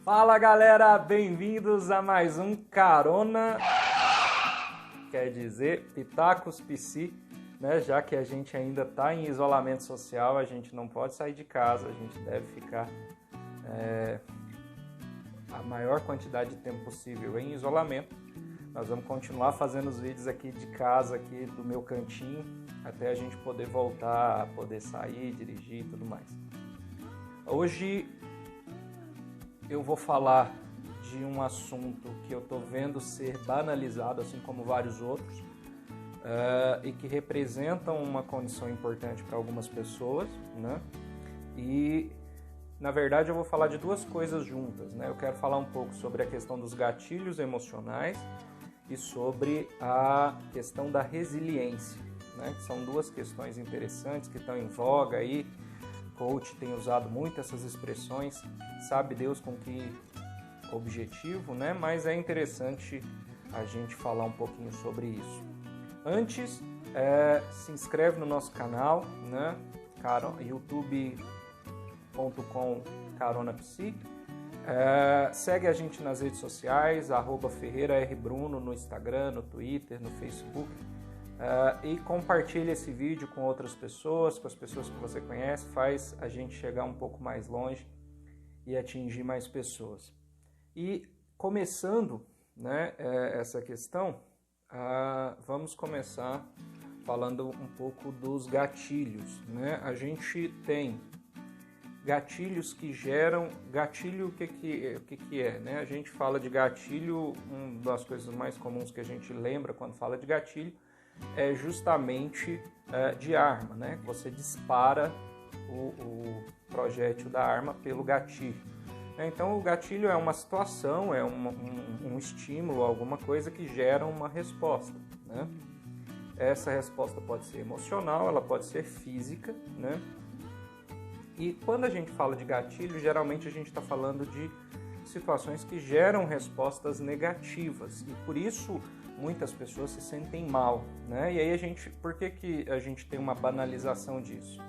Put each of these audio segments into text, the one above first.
Fala galera, bem-vindos a mais um Carona, quer dizer Pitacos Psi, né? Já que a gente ainda está em isolamento social, a gente não pode sair de casa, a gente deve ficar a maior quantidade de tempo possível em isolamento. Nós vamos continuar fazendo os vídeos aqui de casa, aqui do meu cantinho, até a gente poder voltar, a poder sair, dirigir e tudo mais. Hoje eu vou falar de um assunto que eu estou vendo ser banalizado, assim como vários outros, e que representam uma condição importante para algumas pessoas, né? E, na verdade, eu vou falar de duas coisas juntas, né? Eu quero falar um pouco sobre a questão dos gatilhos emocionais e sobre a questão da resiliência, né? Que são duas questões interessantes que estão em voga aí. Coach tem usado muito essas expressões, sabe Deus com que objetivo, né? Mas é interessante a gente falar um pouquinho sobre isso. Antes, se inscreve no nosso canal, né? youtube.com/caronapsi. Segue a gente nas redes sociais, @FerreiraRBruno no Instagram, no Twitter, no Facebook. E compartilhe esse vídeo com outras pessoas, com as pessoas que você conhece, faz a gente chegar um pouco mais longe e atingir mais pessoas. E começando, né, essa questão, vamos começar falando um pouco dos gatilhos, né? A gente tem gatilhos que geram... Gatilho, o que é, né? A gente fala de gatilho, uma das coisas mais comuns que a gente lembra quando fala de gatilho é justamente de arma, né? Você dispara o projétil da arma pelo gatilho. Então o gatilho é uma situação, é um estímulo, alguma coisa que gera uma resposta, né? Essa resposta pode ser emocional, ela pode ser física, né? E quando a gente fala de gatilho, geralmente a gente está falando de situações que geram respostas negativas e por isso muitas pessoas se sentem mal, né? E aí por que a gente tem uma banalização disso?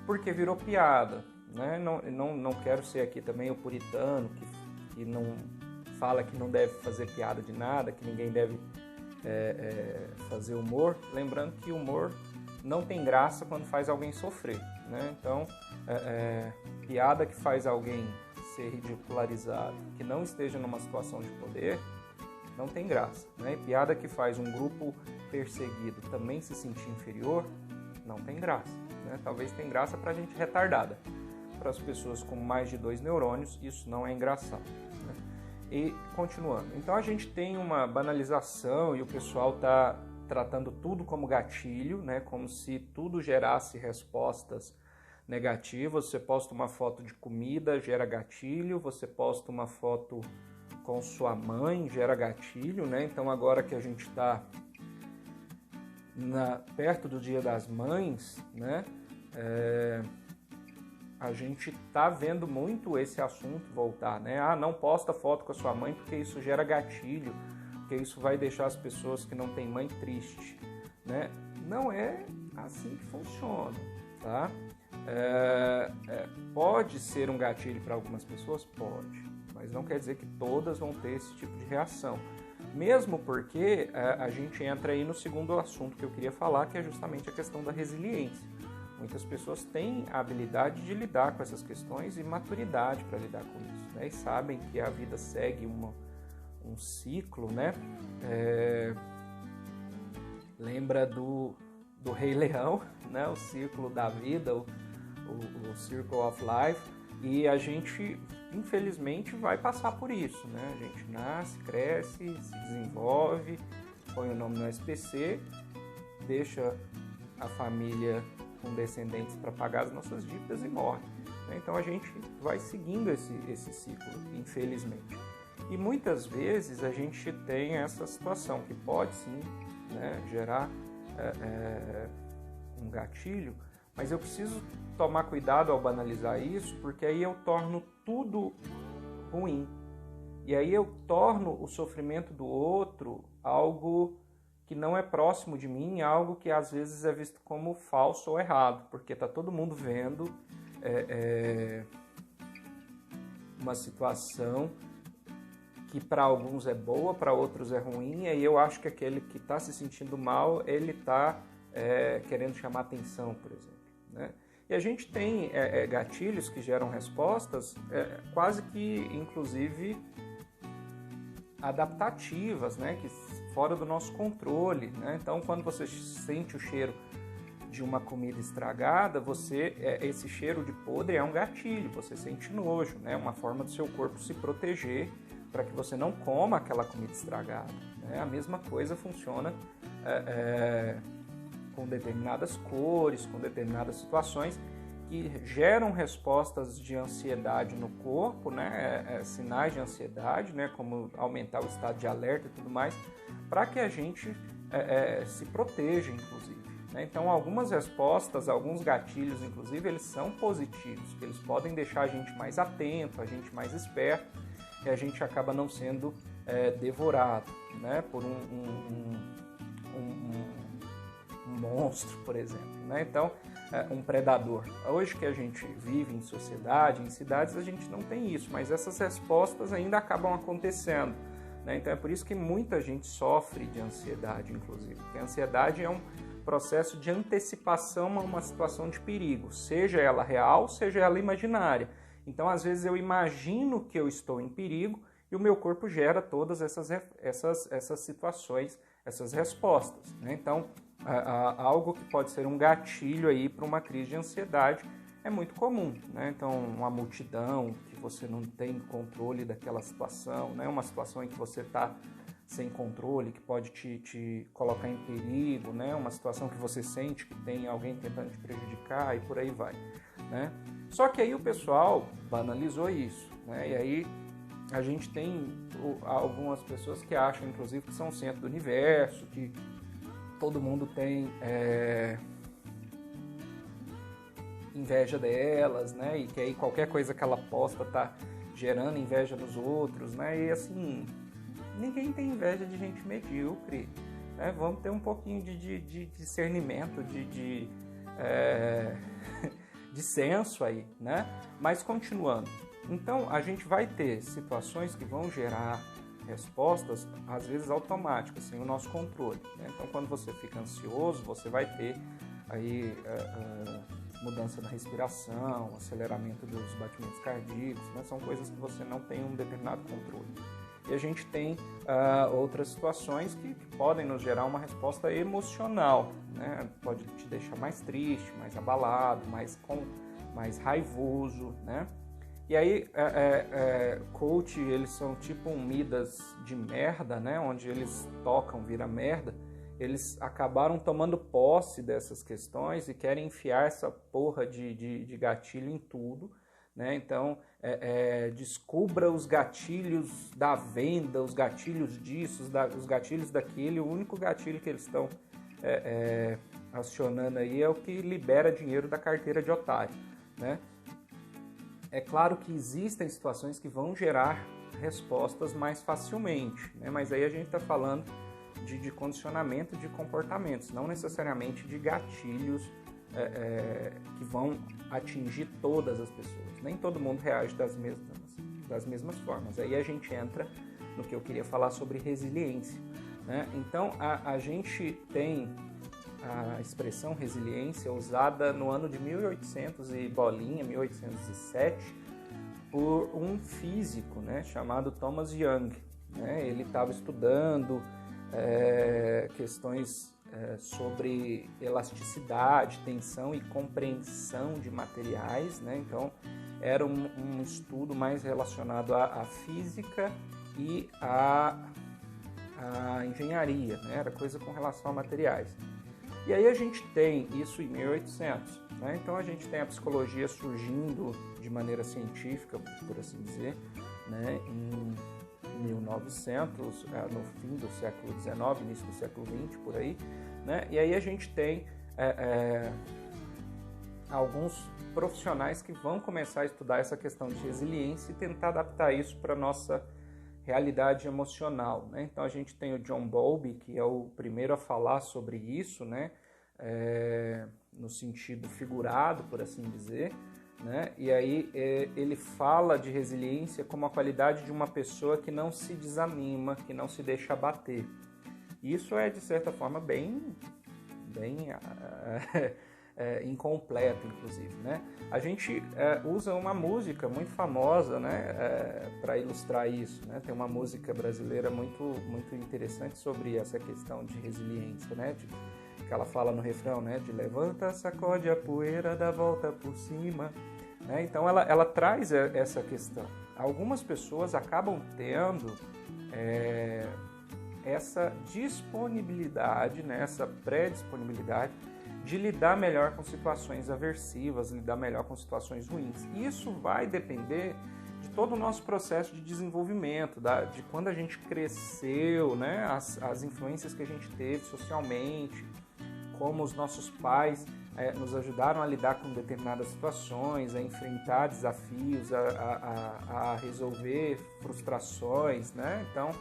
Porque virou piada, né? Não quero ser aqui também o puritano que não fala que não deve fazer piada de nada, que ninguém deve fazer humor, lembrando que humor não tem graça quando faz alguém sofrer, né? Então, piada que faz alguém ser ridicularizado, que não esteja numa situação de poder, não tem graça, né? Piada que faz um grupo perseguido também se sentir inferior, não tem graça, né? Talvez tenha graça para gente retardada. Para as pessoas com mais de 2 neurônios, isso não é engraçado, né? E continuando, então a gente tem uma banalização e o pessoal está tratando tudo como gatilho, né? Como se tudo gerasse respostas negativas. Você posta uma foto de comida, gera gatilho. Você posta uma foto com sua mãe, gera gatilho, né? Então agora que a gente está perto do Dia das Mães, né? A gente está vendo muito esse assunto voltar, né? Não posta foto com a sua mãe porque isso gera gatilho, porque isso vai deixar as pessoas que não têm mãe tristes, né? Não é assim que funciona, tá? Pode ser um gatilho para algumas pessoas? Pode. Mas não quer dizer que todas vão ter esse tipo de reação. Mesmo porque a gente entra aí no segundo assunto que eu queria falar, que é justamente a questão da resiliência. Muitas pessoas têm a habilidade de lidar com essas questões e maturidade para lidar com isso, né? E sabem que a vida segue um ciclo, né? Lembra do Rei Leão, né? O ciclo da vida, o Circle of Life. E a gente, infelizmente, vai passar por isso, né? A gente nasce, cresce, se desenvolve, põe o nome no SPC, deixa a família com descendentes para pagar as nossas dívidas e morre, né? Então a gente vai seguindo esse ciclo, infelizmente. E muitas vezes a gente tem essa situação que pode sim, né, gerar um gatilho, mas eu preciso tomar cuidado ao banalizar isso, porque aí eu torno tudo ruim. E aí eu torno o sofrimento do outro algo que não é próximo de mim, algo que às vezes é visto como falso ou errado, porque está todo mundo vendo uma situação que para alguns é boa, para outros é ruim, e aí eu acho que aquele que está se sentindo mal, ele está querendo chamar atenção, por exemplo, né? E a gente tem gatilhos que geram respostas quase que, inclusive, adaptativas, né? Que fora do nosso controle, né? Então, quando você sente o cheiro de uma comida estragada, esse cheiro de podre é um gatilho, você sente nojo, né? Uma forma do seu corpo se proteger para que você não coma aquela comida estragada, né? A mesma coisa funciona com determinadas cores, com determinadas situações que geram respostas de ansiedade no corpo, né? Sinais de ansiedade, né? Como aumentar o estado de alerta e tudo mais, para que a gente se proteja, inclusive, né? Então, algumas respostas, alguns gatilhos, inclusive, eles são positivos, que eles podem deixar a gente mais atento, a gente mais esperto, e a gente acaba não sendo devorado, né? Por um monstro, por exemplo, né? Então, um predador. Hoje que a gente vive em sociedade, em cidades, a gente não tem isso, mas essas respostas ainda acabam acontecendo, né? Então é por isso que muita gente sofre de ansiedade, inclusive, porque a ansiedade é um processo de antecipação a uma situação de perigo, seja ela real, seja ela imaginária. Então, às vezes eu imagino que eu estou em perigo e o meu corpo gera todas essas situações, essas respostas, né? Então, algo que pode ser um gatilho aí para uma crise de ansiedade é muito comum, né? Então, uma multidão que você não tem controle daquela situação, né? Uma situação em que você está sem controle, que pode te colocar em perigo, né? Uma situação que você sente que tem alguém tentando te prejudicar e por aí vai, né? Só que aí o pessoal banalizou isso, né? E aí a gente tem algumas pessoas que acham, inclusive, que são o centro do universo, que todo mundo tem inveja delas, né? E que aí qualquer coisa que ela posta tá gerando inveja dos outros, né? E assim, ninguém tem inveja de gente medíocre, né? Vamos ter um pouquinho de discernimento, de senso aí, né? Mas continuando, então a gente vai ter situações que vão gerar respostas, às vezes automáticas, sem o nosso controle, né? Então, quando você fica ansioso, você vai ter aí mudança na respiração, aceleramento dos batimentos cardíacos, né? São coisas que você não tem um determinado controle. E a gente tem outras situações que podem nos gerar uma resposta emocional, né? Pode te deixar mais triste, mais abalado, mais raivoso, né? E aí, coach, eles são tipo um Midas de merda, né? Onde eles tocam, vira merda. Eles acabaram tomando posse dessas questões e querem enfiar essa porra de gatilho em tudo, né? Então, descubra os gatilhos da venda, os gatilhos disso, os gatilhos daquilo. O único gatilho que eles estão acionando aí é o que libera dinheiro da carteira de otário, né? É claro que existem situações que vão gerar respostas mais facilmente, né? Mas aí a gente está falando de condicionamento de comportamentos, não necessariamente de gatilhos que vão atingir todas as pessoas. Nem todo mundo reage das mesmas formas. Aí a gente entra no que eu queria falar sobre resiliência, né? Então a gente tem a expressão resiliência usada no ano de 1800 e bolinha, 1807, por um físico, né, chamado Thomas Young, né? Ele estava estudando questões sobre elasticidade, tensão e compreensão de materiais, né? Então era um estudo mais relacionado à física e à engenharia, né? Era coisa com relação a materiais. E aí a gente tem isso em 1800, né? Então a gente tem a psicologia surgindo de maneira científica, por assim dizer, né? Em 1900, no fim do século XIX, início do século XX, por aí, né? E aí a gente tem alguns profissionais que vão começar a estudar essa questão de resiliência e tentar adaptar isso para a nossa realidade emocional, né? Então a gente tem o John Bowlby, que é o primeiro a falar sobre isso, né? No sentido figurado, por assim dizer, né? E aí ele fala de resiliência como a qualidade de uma pessoa que não se desanima, que não se deixa abater. Isso é, de certa forma, bem incompleto, inclusive, né? A gente usa uma música muito famosa, né, para ilustrar isso, né? Tem uma música brasileira muito interessante sobre essa questão de resiliência, né? Que ela fala no refrão, né? De levanta, sacode a poeira, dá volta por cima, né? Então ela traz essa questão. Algumas pessoas acabam tendo essa disponibilidade, né? Essa pré-disponibilidade de lidar melhor com situações aversivas, lidar melhor com situações ruins. Isso vai depender de todo o nosso processo de desenvolvimento, de quando a gente cresceu, né? As influências que a gente teve socialmente, como os nossos pais nos ajudaram a lidar com determinadas situações, a enfrentar desafios, a resolver frustrações, né? Então,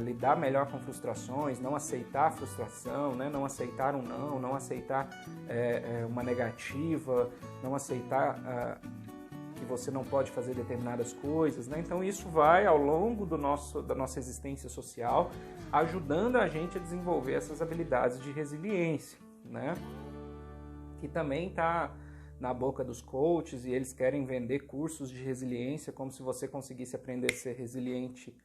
lidar melhor com frustrações, não aceitar a frustração, né? Não aceitar um não aceitar uma negativa, não aceitar que você não pode fazer determinadas coisas, né? Então isso vai ao longo da nossa existência social ajudando a gente a desenvolver essas habilidades de resiliência, né? Que também está na boca dos coaches e eles querem vender cursos de resiliência como se você conseguisse aprender a ser resiliente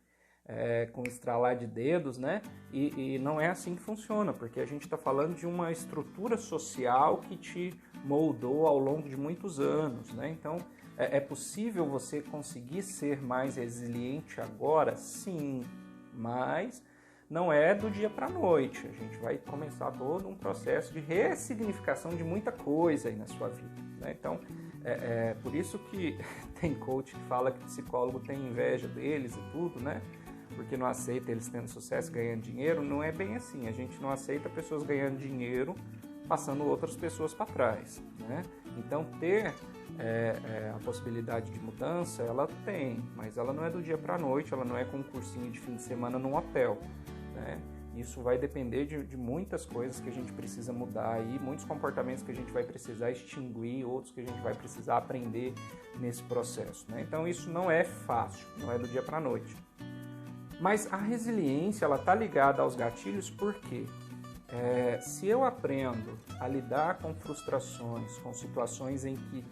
com estralar de dedos, né? E não é assim que funciona, porque a gente está falando de uma estrutura social que te moldou ao longo de muitos anos, né? Então, é possível você conseguir ser mais resiliente agora? Sim, mas não é do dia para a noite. A gente vai começar todo um processo de ressignificação de muita coisa aí na sua vida, né? Então, por isso que tem coach que fala que psicólogo tem inveja deles e tudo, né? Porque não aceita eles tendo sucesso, ganhando dinheiro. Não é bem assim. A gente não aceita pessoas ganhando dinheiro passando outras pessoas para trás, né? Então, ter a possibilidade de mudança, ela tem, mas ela não é do dia para a noite, ela não é com um cursinho de fim de semana num hotel, né? Isso vai depender de muitas coisas que a gente precisa mudar aí, muitos comportamentos que a gente vai precisar extinguir, outros que a gente vai precisar aprender nesse processo, né? Então, isso não é fácil, não é do dia para a noite. Mas a resiliência, ela está ligada aos gatilhos porque se eu aprendo a lidar com frustrações, com situações em que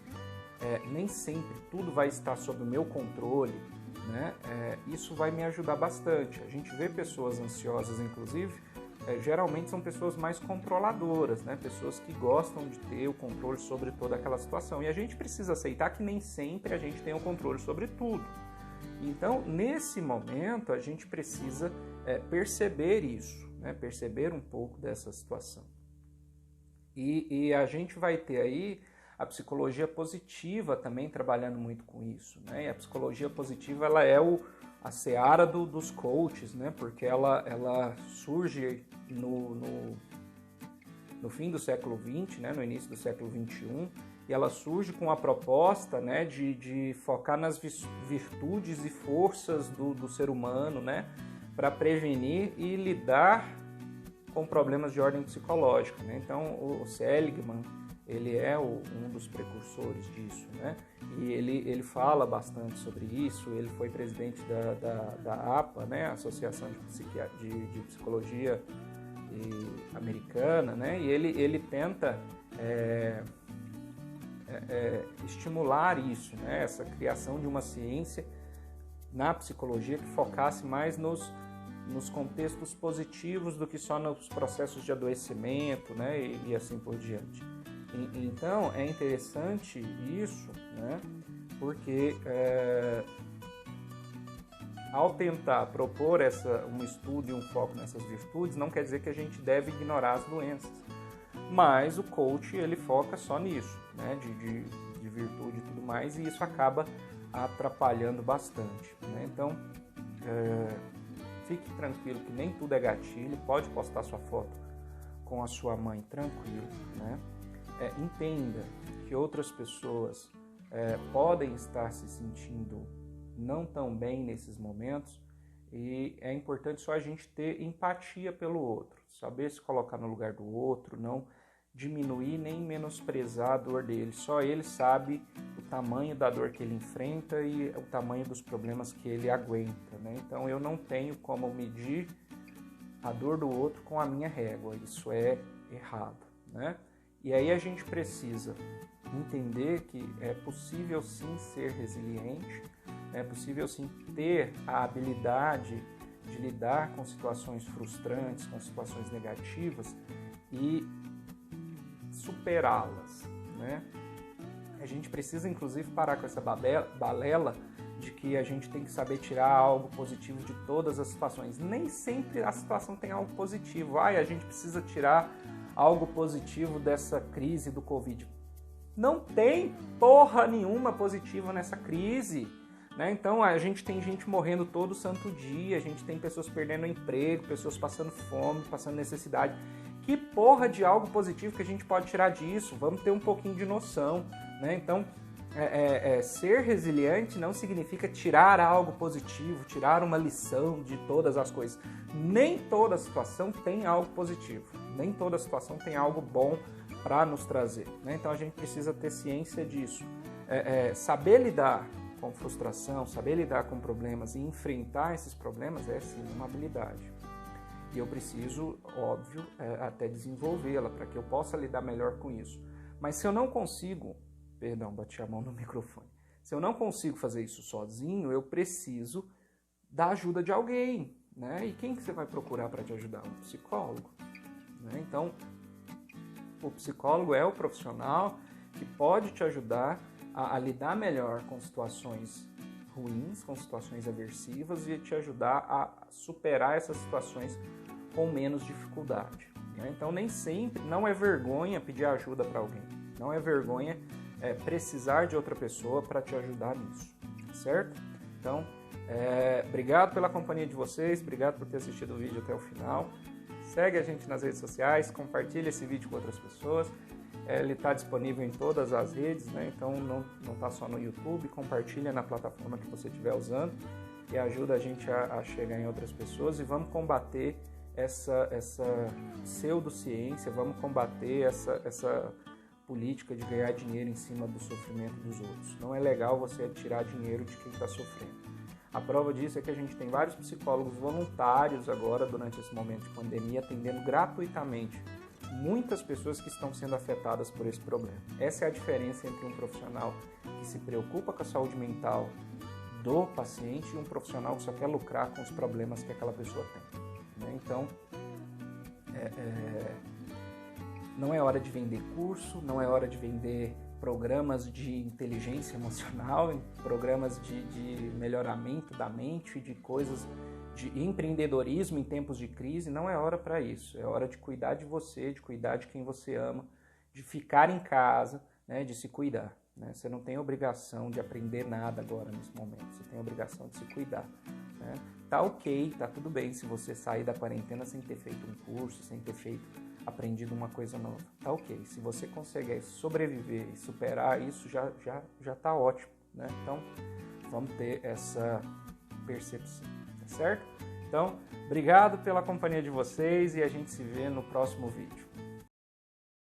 nem sempre tudo vai estar sob o meu controle, né? Isso vai me ajudar bastante. A gente vê pessoas ansiosas, inclusive, geralmente são pessoas mais controladoras, né? Pessoas que gostam de ter o controle sobre toda aquela situação. E a gente precisa aceitar que nem sempre a gente tem o controle sobre tudo. Então, nesse momento, a gente precisa perceber isso, né? Perceber um pouco dessa situação. E a gente vai ter aí a psicologia positiva também trabalhando muito com isso, né? E a psicologia positiva, ela é a seara dos coaches, né? Porque ela surge no fim do século XX, né? No início do século XXI, e ela surge com a proposta, né, de focar nas virtudes e forças do ser humano, né, para prevenir e lidar com problemas de ordem psicológica, né? Então, o Seligman, ele é um dos precursores disso, né? E ele fala bastante sobre isso. Ele foi presidente da APA, né, Associação de Psicologia Americana, né? E ele tenta estimular isso, né? Essa criação de uma ciência na psicologia que focasse mais nos contextos positivos do que só nos processos de adoecimento, né? E assim por diante. Então, é interessante isso, né? Porque ao tentar propor um estudo e um foco nessas virtudes, não quer dizer que a gente deve ignorar as doenças. Mas o coach, ele foca só nisso, né? De virtude e tudo mais, e isso acaba atrapalhando bastante, né? Então, fique tranquilo que nem tudo é gatilho, pode postar sua foto com a sua mãe tranquilo, né? Entenda que outras pessoas podem estar se sentindo não tão bem nesses momentos, e é importante só a gente ter empatia pelo outro, saber se colocar no lugar do outro, não diminuir nem menosprezar a dor dele. Só ele sabe o tamanho da dor que ele enfrenta e o tamanho dos problemas que ele aguenta, né? Então eu não tenho como medir a dor do outro com a minha régua. Isso é errado, né? E aí a gente precisa entender que é possível sim ser resiliente, é possível sim ter a habilidade de lidar com situações frustrantes, com situações negativas e superá-las, né? A gente precisa inclusive parar com essa balela de que a gente tem que saber tirar algo positivo de todas as situações. Nem sempre a situação tem algo positivo. A gente precisa tirar algo positivo dessa crise do Covid. Não tem porra nenhuma positiva nessa crise, né? Então a gente tem gente morrendo todo santo dia, a gente tem pessoas perdendo emprego, pessoas passando fome, passando necessidade. Que porra de algo positivo que a gente pode tirar disso? Vamos ter um pouquinho de noção, né? Então, ser resiliente não significa tirar algo positivo, tirar uma lição de todas as coisas. Nem toda situação tem algo positivo, nem toda situação tem algo bom para nos trazer, né? Então a gente precisa ter ciência disso. Saber lidar com frustração, saber lidar com problemas e enfrentar esses problemas é sim uma habilidade. E eu preciso, óbvio, até desenvolvê-la para que eu possa lidar melhor com isso. Mas se eu não consigo, bati a mão no microfone. Se eu não consigo fazer isso sozinho, eu preciso da ajuda de alguém, né? E quem que você vai procurar para te ajudar? Um psicólogo, né? Então, o psicólogo é o profissional que pode te ajudar a lidar melhor com situações ruins, com situações aversivas e te ajudar a superar essas situações com menos dificuldade, né? Então, nem sempre, não é vergonha pedir ajuda para alguém, não é vergonha precisar de outra pessoa para te ajudar nisso, certo? Então, obrigado pela companhia de vocês, obrigado por ter assistido o vídeo até o final. Segue a gente nas redes sociais, compartilha esse vídeo com outras pessoas. Ele está disponível em todas as redes, né? Então não está só no YouTube. Compartilha na plataforma que você estiver usando e ajuda a gente a chegar em outras pessoas. E vamos combater essa pseudociência, vamos combater essa política de ganhar dinheiro em cima do sofrimento dos outros. Não é legal você tirar dinheiro de quem está sofrendo. A prova disso é que a gente tem vários psicólogos voluntários agora, durante esse momento de pandemia, atendendo gratuitamente muitas pessoas que estão sendo afetadas por esse problema. Essa é a diferença entre um profissional que se preocupa com a saúde mental do paciente e um profissional que só quer lucrar com os problemas que aquela pessoa tem, né? Então, não é hora de vender curso, não é hora de vender programas de inteligência emocional, programas de melhoramento da mente, de coisas de empreendedorismo em tempos de crise. Não é hora para isso. É hora de cuidar de você, de cuidar de quem você ama, de ficar em casa, né, de se cuidar, né? Você não tem obrigação de aprender nada agora nesse momento. Você tem a obrigação de se cuidar, né? Tá ok, tá tudo bem se você sair da quarentena sem ter feito um curso, sem ter aprendido uma coisa nova. Tá ok. Se você conseguir sobreviver e superar isso, já tá ótimo, né? Então, vamos ter essa percepção, tá certo? Então, obrigado pela companhia de vocês e a gente se vê no próximo vídeo.